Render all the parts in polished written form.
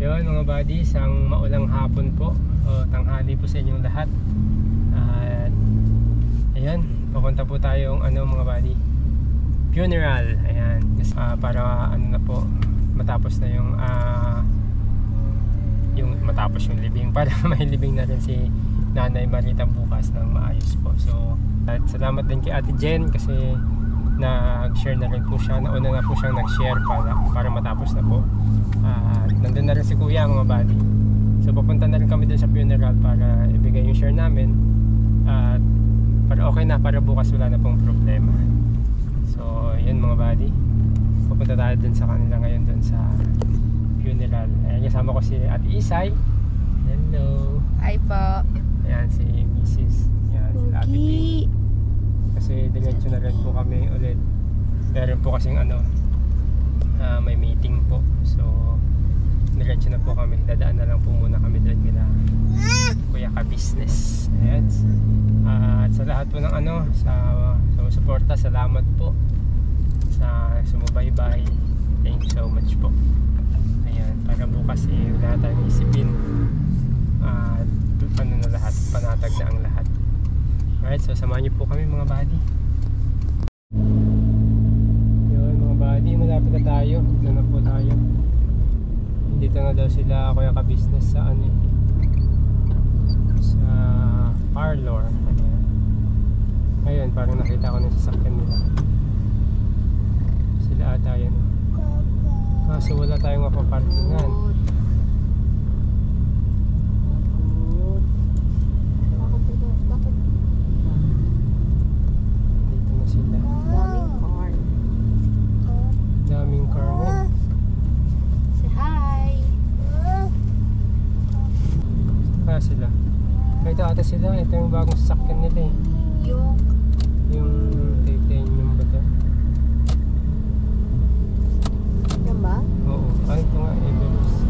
Yun mga buddy, isang maulang hapon po o tanghali po sa inyong lahat. At ayan, pupunta po tayong mga buddy, funeral. Ayan, para na po matapos na yung matapos yung libing, para may libing na rin si Nanay Marita bukas ng maayos po. So at salamat din kay Ate Jen kasi nag-share na rin po siya. Nauna na po siyang nag-share para matapos na po. Nandun na rin si Kuya mga buddy. So papunta na rin kami dun sa funeral para ibigay yung share namin. At para okay na, para bukas wala na pong problema. So yun mga buddy, pupunta tayo dun sa kanila ngayon dun sa funeral. Ayan, kasama ko si Ate Isay. Hello. Hi po. Ayan si Mrs. Ayan si Ate P. Kasi diretso na rin po kami ulit. Meron po kasing may meeting po. So diretso na po kami. Dadaan na lang po muna kami doon nila Kuya Ka Business. Ayan. At sa lahat po ng sa suporta, salamat po sa sumubaybay. Thank you so much po. Ayan, para bukas wala tayong isipin. Na lahat, panatag na ang lahat. Alright, so samahan niyo po kami mga buddy. Yun mga buddy, malapit na tayo. Ito na po tayo. Dito na daw sila Kuya Ka Business sa sa parlor. Ayun, parang nakita ko na sasakyan nila. Sila ata yun. Kaso wala tayong mapaparkingan. Sila. Ito ata sila, ito yung bagong sasakyan nila eh. Yung titanium ba ito? Yan ba? Oo. Ito nga, Everest.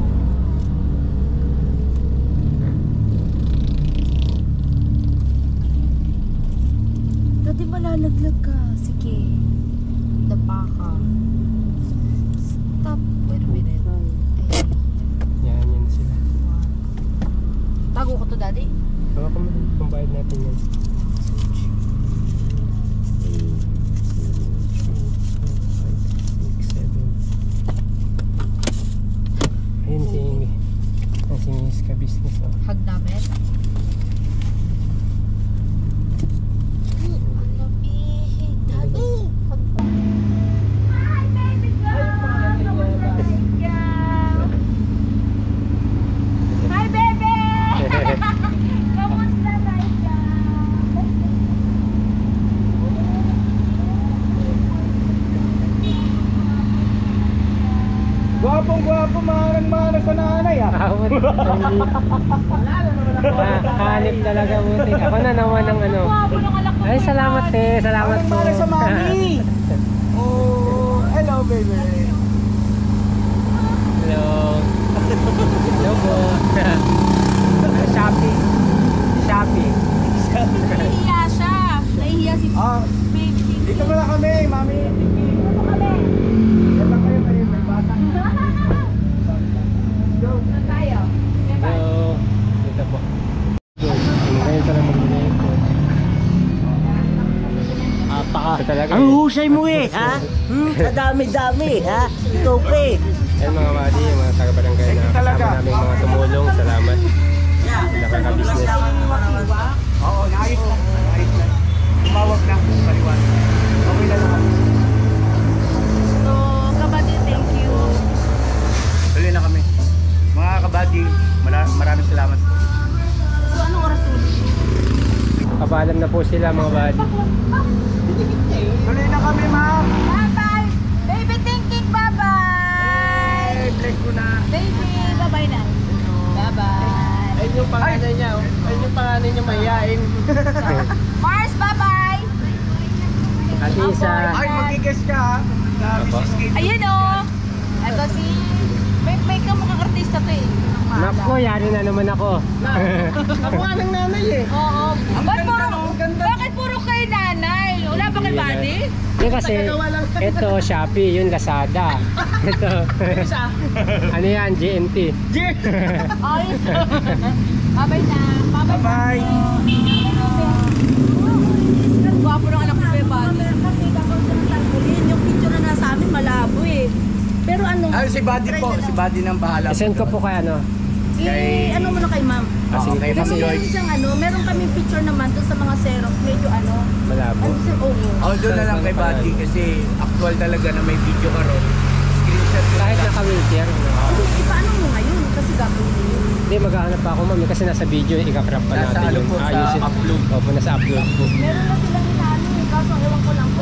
Dati malalaglag ka. Sige. Dapa ka. Stop. Wait a minute. Yan sila. Tago ko to, Daddy. Baka pambayad natin yan. Ayun si Miss Ka Business. Hug namin. Gwapong-gwapo, manang-manang sa nanay Hanip talaga buti. Ako na naman ang Ay, salamat salamat po. Manang sa mami. Oh, hello baby. Hello. Hello po. Shopee. Nahihiya siya. Nahihiya si baby. Dito muna kami, mami. Dito kami. Dito kayo, may bata. Go. Tayo. Hello. Dito po. Ngayon talaga mag-inayos po. Ang husay mo ha? Kadami-dami ha? Ikaw pa Ayan mga buddy, yung mga taga-barangay na kasama namin mga tumulong. Salamat. Nakaka-business. Oo, naayos lang. Tumawag na kaliwan. Okay na lang. So, kabady, thank you. Tuloy na kami. Mga kabady, maraming salamat. So, anong oras tulog? Kapaalam na po sila mga buddy. Tuloy na kami, ma'am. Bye-bye! Baby thinking, bye-bye! Bless ko na. Baby, bye-bye na. Bye-bye. Ayun yung pangalan niya. Ayun yung pangalan niya mahihain. Mars, bye-bye! At isa. Ay, mag-guess ka ha. Na Mrs. Kate. Ayun o! Ito si... May kamukhang artista to eh. Naku, yari na naman ako. Kamukha ng nanay eh. Oo. Bakit puro kay nanay? Wala pa kay Buddy? Yung kasi, ito Shopee, yung Lazada. Ito, ano yan, GMT. Ayos. Babay na. Bye-bye. Gwapo ng anak ko kay Buddy. Yung picture na nasa amin malabo eh. Pero ano, Si Buddy po. Si Buddy nang bahala. Send ko po kay ano. ano mo na kay ma'am? Oo, kay Ma'am Kasi Joy. meron siyang meron kami picture naman doon sa mga Xerox, medyo Malabo. Oh, doon na lang kay Buddy kasi actual talaga na may video ka ron. Screenshot ko Kahit na lang. naka-wheelchair. Paano mo ngayon? Kasi gagawin mo yun. Hindi, maghahanap pa ako mami kasi nasa video, ikakrap pa Nasa natin ano yun. po, sa Ayusin. upload. Opo, nasa upload po. Meron na silang inaano eh, kaso ewan ko lang po.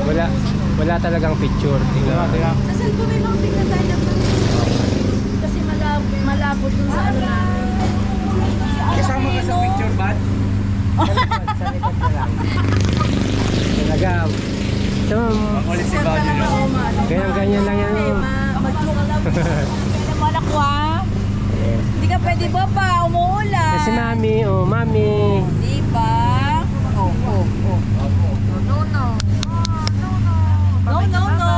Wala talagang picture. Diba? Sa cellphone may mga tingnan tayo kasi malabo dun sa ano namin. Kasama ka sa picture, Bud? Sa likod na lang. Talaga. So, Makulit si Buddy, no? ganyan lang yan. No? Mag-joke lang. Kailan mo anak ko ha? Yes. Hindi ka pwede ba pa? Umuulan. Kasi mami, oh mami. Di ba? Oh. No, no. No, no, no.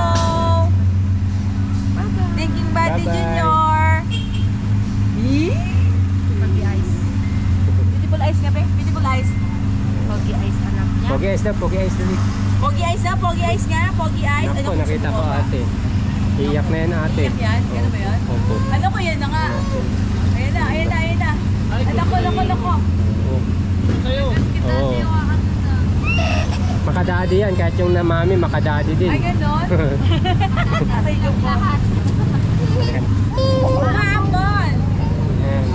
Thinking Buddy Bye-bye. Junior. Beautiful eyes nga, be? Beautiful eyes. Pogi eyes, anak niya. Pogi eyes na, pogi eyes na. Pogi eyes na, pogi eyes nga. Pogi eyes. Naku, nakita ko ate. Iyak na yan ate. Iyak yan? Ano ba yan? Opo. Ano ko yan na nga? Ayan na. Anak ko. Oo. Makadadi yan, kahit yung na mami, makadadi din. Ay, ganon? Nasa ilong ko. Hapon! Ayan.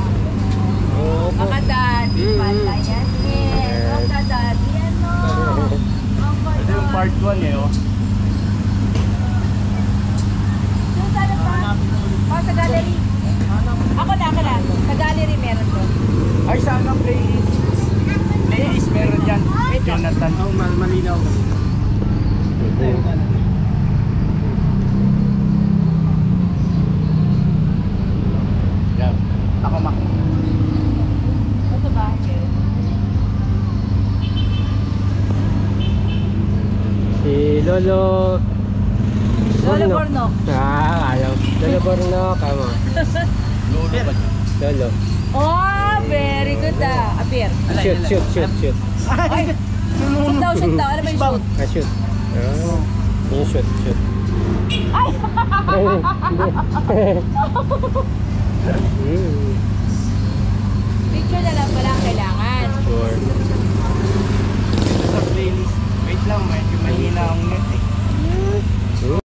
Oo po. Makadadi pala yan. Yes. Makadadi, ano? Ito yung part 1 eh, oh. Doon sa ano pa? Sa gallery. Ako na. Sa gallery meron to. Ay, sana playlist. Playlist meron yan. Jonathan. Oh, malinaw. Yan. Ako mak. Ito ba? Si Lolo. Lolo Bornok. Ayaw. Lolo Bornok, kamo. Lolo ba? Lolo. Oh, very good ah. Appear. Shoot. Ay, shoot daw. Ano ba yung shoot? Shoot. Yung shoot. Ay! Picture na lang pala ang kailangan. Sure. Sa playlist. Wait lang, medyo mahina ang net eh.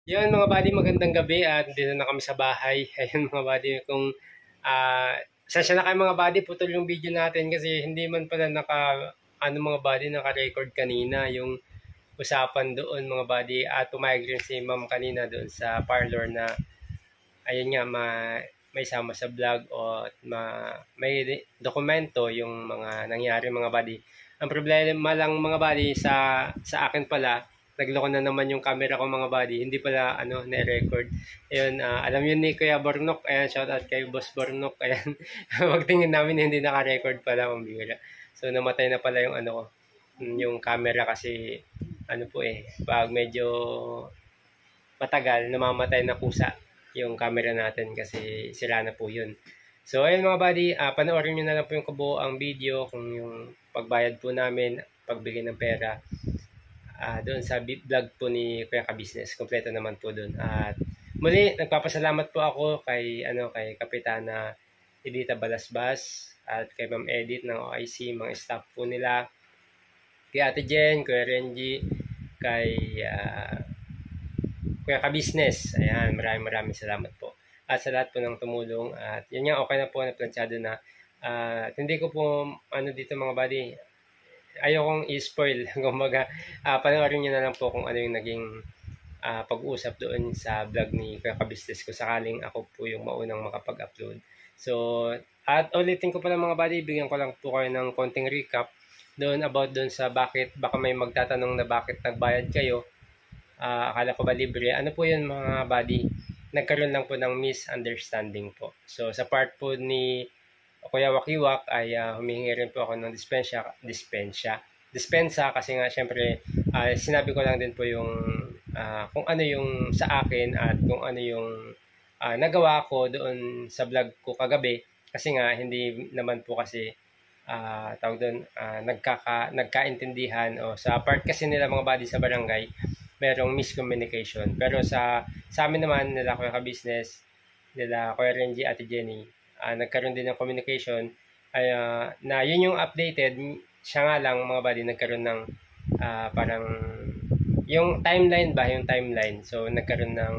Yun mga buddy, magandang gabi at dito na kami sa bahay. Ayun mga buddy, kung sasya na kayo mga buddy, putol yung video natin kasi hindi man pala mga buddy, naka-record kanina yung usapan doon mga buddy at pumayag rin si ma'am kanina doon sa parlor na ayun nga, may sama sa vlog o may dokumento yung mga nangyari mga buddy. Ang problema lang mga buddy sa akin pala, nagloko na naman yung camera ko mga buddy, hindi pala na-record. Ayun, alam yun ni Kuya Bornok, ayan, shout out kay Boss Bornok, ayan, magtingin namin hindi naka-record pala, mambira. So namatay na pala yung yung camera kasi pag medyo matagal, namamatay na kusa yung camera natin kasi sira na po yun. So ayun mga buddy, panoorin nyo na lang po yung kabuoang video kung yung pagbayad po namin, pagbigay ng pera. Doon sa vlog po ni Kuya Ka-Business, kompleto naman po doon. At muli, nagpapasalamat po ako kay Kapitana Edita Balasbas at kay Ma'am Edith ng OIC, mga staff po nila, kay Ate Jen, Kuya Renji, kay Kuya Ka-Business. Ayan, maraming salamat po. At sa lahat po ng tumulong. At yun nga, okay na po, naplansyado na. At hindi ko po, dito mga buddy, ayokong i-spoil. Kumbaga, panoorin nyo na lang po kung ano yung naging pag-usap doon sa vlog ni Kuya Ka-Business ko sakaling ako po yung maunang makapag-upload. So, at ulitin ko pala mga buddy, bigyan ko lang po kayo ng konting recap doon about doon sa baka may magtatanong na bakit nagbayad kayo. Akala ko ba libre? Ano po yun mga buddy? Nagkaroon lang po ng misunderstanding po. So, sa part po ni Kuya Wakiwak ay humihingi rin po ako ng dispensa dispensa kasi nga syempre sinabi ko lang din po yung kung ano yung sa akin at kung ano yung nagawa ko doon sa vlog ko kagabi kasi nga hindi naman po kasi tawag doon nagkaintindihan o sa part kasi nila mga buddy sa barangay merong miscommunication pero sa amin naman nila Kuya Ka-Business nila Kuya Renji, Ate Jenny nagkaroon din ng communication na yun yung updated siya nga lang mga buddy nagkaroon ng parang yung timeline so nagkaroon ng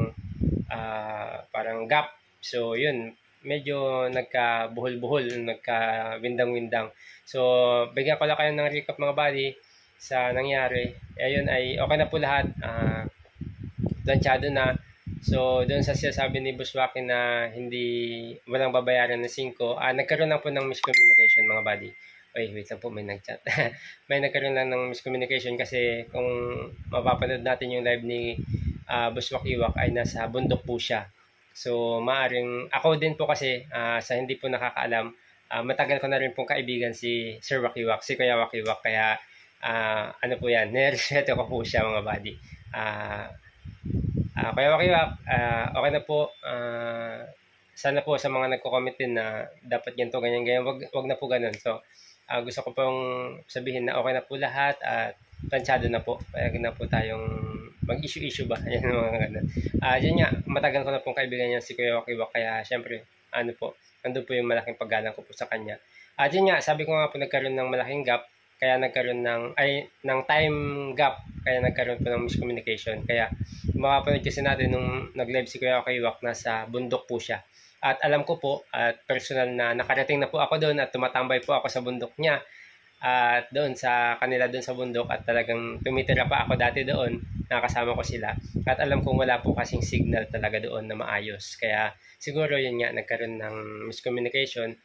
parang gap so yun medyo nagkabuhol-buhol nagkawindang-windang so bigyan ko lang kayo ng recap mga buddy sa nangyari ayun ay okay na po lahat planchado na so doon sa sinasabi ni Boss Waki na hindi walang babayaran na 5 nagkaroon lang po ng miscommunication mga buddy wait lang po may nag-chat may nagkaroon lang ng miscommunication kasi kung mapapanood natin yung live ni Boss Wakiwak ay nasa bundok po siya so maaring ako din po kasi sa hindi po nakakaalam matagal ko na rin pong kaibigan si Sir Wakiwak si Kuya Wakiwak kaya ano po yan nirespeto ko po siya mga buddy Kuya Wakiwak okay na po sana po sa mga nagko-comment din na dapat ganito ganyan wag na po ganun so gusto ko pong sabihin na okay na po lahat at planchado na po. Kaya na po tayong mag-issue ba? Ayan mga ganun. Yun nga, matagal ko na pong kaibigan niya si Kuya Wakiwak. Kaya syempre, ano po, nandun po yung malaking paggalang ko po sa kanya. Yun nga, sabi ko nga po nagkaroon ng malaking gap. Kaya nagkaroon ng time gap. Kaya nagkaroon po ng miscommunication. Kaya mapapanood kasi natin nung nag-live si Kuya Wakiwak, nasa bundok po siya. At alam ko po, at personal na nakarating na po ako doon at tumatambay po ako sa bundok niya. At doon sa kanila doon sa bundok at talagang tumitira pa ako dati doon, nakasama ko sila. At alam kong wala po kasing signal talaga doon na maayos. Kaya siguro yun nga, nagkaroon ng miscommunication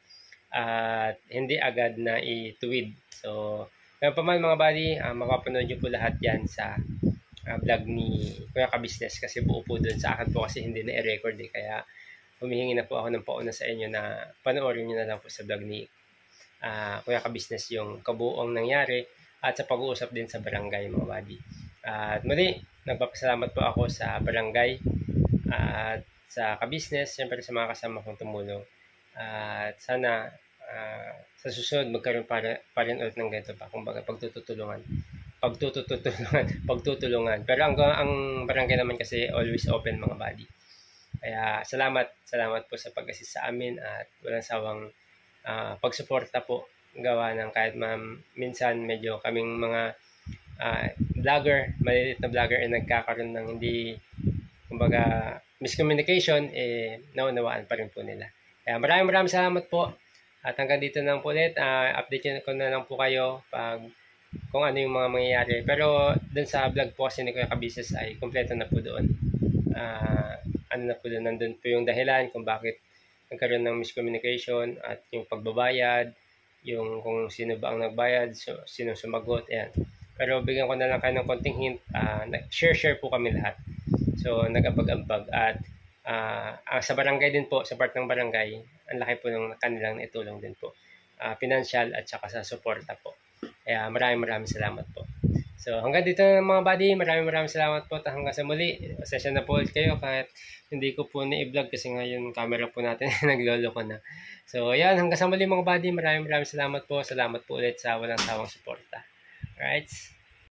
at hindi agad na ituwid. So, kaya pa man mga buddy, mapapanood nyo po lahat yan sa vlog ni Kuya Ka-Business kasi buo po doon sa akin po kasi hindi na i-record kaya humihingi na po ako ng pauna sa inyo na panoorin nyo na lang po sa vlog ni Kuya Ka-Business yung kabuong nangyari at sa pag-uusap din sa barangay mga buddy. At muli, nagpapasalamat po ako sa barangay at sa Ka-Business, siyempre sa mga kasama kong tumulong. At sana sa susunod magkaroon pa rin ulit ng ganito pa, kumbaga pagtutulungan. Pero ang barangay naman kasi always open mga buddy. Kaya salamat po sa pag-assist sa amin at walang sawang pagsuporta po gawa ng kahit minsan medyo kaming mga vlogger, maliliit na vlogger ay nagkakaroon ng hindi kumbaga miscommunication naunawaan pa rin po nila. Kaya maraming salamat po at hanggang dito na lang po ulit. Update ko na lang po kayo pag kung ano yung mga mangyayari. Pero dun sa vlog po kasi ni Kuya Ka-Business ay kompleto na po doon. Nandun po yung dahilan kung bakit nagkaroon ng miscommunication at yung pagbabayad, yung kung sino ba ang nagbayad, sino sumagot, ayan. Pero bigyan ko na lang kayo ng konting hint, share po kami lahat. So, nag-ambag-ambag at sa barangay din po, sa part ng barangay, ang laki po ng kanilang naitulong din po. Financial at saka sa suporta po. Kaya maraming salamat po. So, hanggang dito na mga buddy, maraming salamat po at hanggang sa muli. Session na po ulit kayo kahit hindi ko po na-i-vlog kasi ngayon camera po natin naglolo ko na. So, ayan, hanggang sa muli mga buddy, maraming salamat po. Salamat po ulit sa walang sawang suporta. Alright?